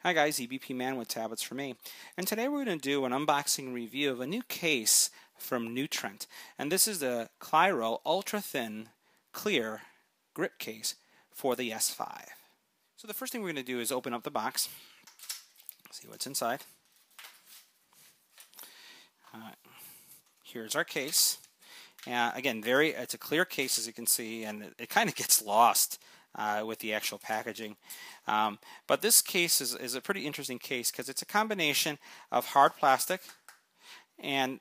Hi guys, EBPMAN with Tablets for Me. And today we're going to do an unboxing review of a new case from Trent. And this is the Cliro Ultra Thin Clear Grip Case for the S5. So the first thing we're going to do is open up the box, see what's inside. Here's our case. Again, it's a clear case, as you can see, and it kind of gets lost with the actual packaging. But this case is a pretty interesting case because it's a combination of hard plastic and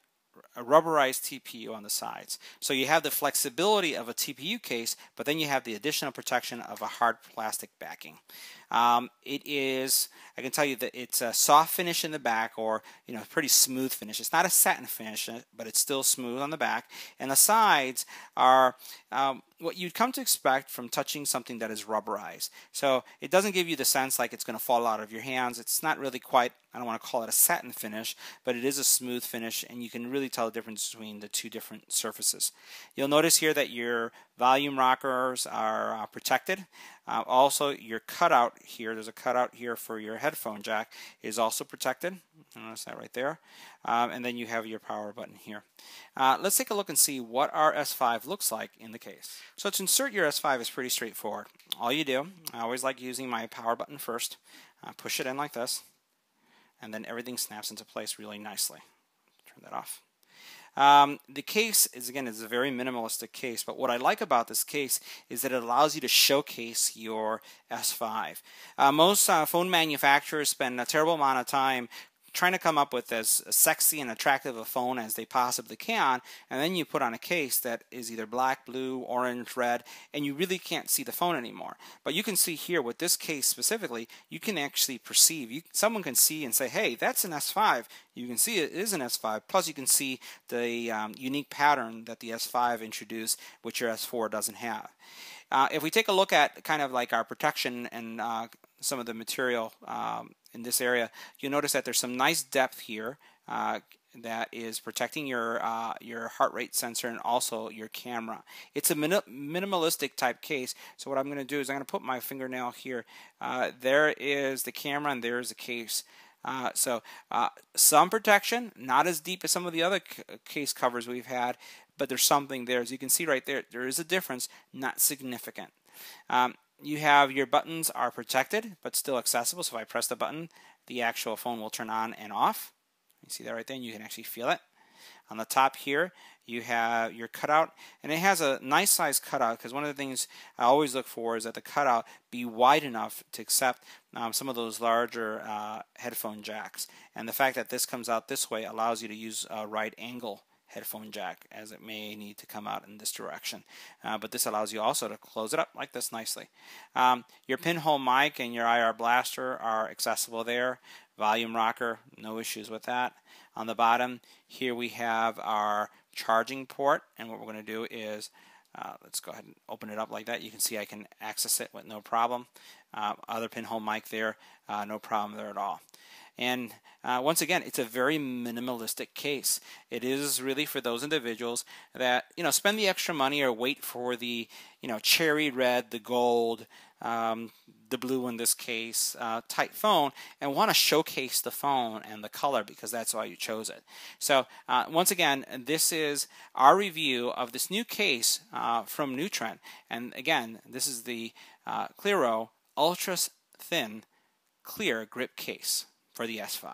a rubberized TPU on the sides. So you have the flexibility of a TPU case, but then you have the additional protection of a hard plastic backing. I can tell you that it's a soft finish in the back, or pretty smooth finish. It's not a satin finish, but it's still smooth on the back. And the sides are what you'd come to expect from touching something that is rubberized. So it doesn't give you the sense like it's going to fall out of your hands. It's not really quite, I don't want to call it a satin finish, but it is a smooth finish, and you can really tell the difference between the two different surfaces. You'll notice here that your volume rockers are protected. Also, your cutout here, there's a cutout here for your headphone jack, is also protected. Notice that right there. And then you have your power button here. Let's take a look and see what our S5 looks like in the case. So to insert your S5 is pretty straightforward. All you do, I always like using my power button first, push it in like this, and then everything snaps into place really nicely. Turn that off. The case is a very minimalistic case, but what I like about this case is that it allows you to showcase your S5. Most phone manufacturers spend a terrible amount of time trying to come up with as sexy and attractive a phone as they possibly can, and then you put on a case that is either black, blue, orange, red, and you really can't see the phone anymore. But you can see here with this case specifically, you can actually perceive. Someone can see and say, hey, that's an S5. You can see it is an S5, plus you can see the unique pattern that the S5 introduced, which your S4 doesn't have. If we take a look at kind of like our protection and some of the material in this area, you'll notice that there's some nice depth here that is protecting your heart rate sensor and also your camera. It's a minimalistic type case, so what I'm going to do is I'm going to put my fingernail here. There is the camera and there's the case. Some protection, not as deep as some of the other case covers we've had, but there's something there. As you can see right there, there is a difference, not significant. You have your buttons are protected but still accessible, so if I press the button, the actual phone will turn on and off. You see that right there, and you can actually feel it. On the top here, you have your cutout, and it has a nice size cutout, because one of the things I always look for is that the cutout be wide enough to accept some of those larger headphone jacks. And the fact that this comes out this way allows you to use a right angle headphone jack, as it may need to come out in this direction. But this allows you also to close it up like this nicely. Your pinhole mic and your IR blaster are accessible there. Volume rocker, no issues with that. On the bottom here we have our charging port, and what we're going to do is let's go ahead and open it up like that. You can see I can access it with no problem. Other pinhole mic there, no problem there at all. And once again, it's a very minimalistic case. It is really for those individuals that spend the extra money or wait for the cherry red, the gold, the blue in this case type phone, and want to showcase the phone and the color because that's why you chose it. So once again, this is our review of this new case from Trent. And again, this is the Cliro Ultra Thin Clear Grip Case for the S5.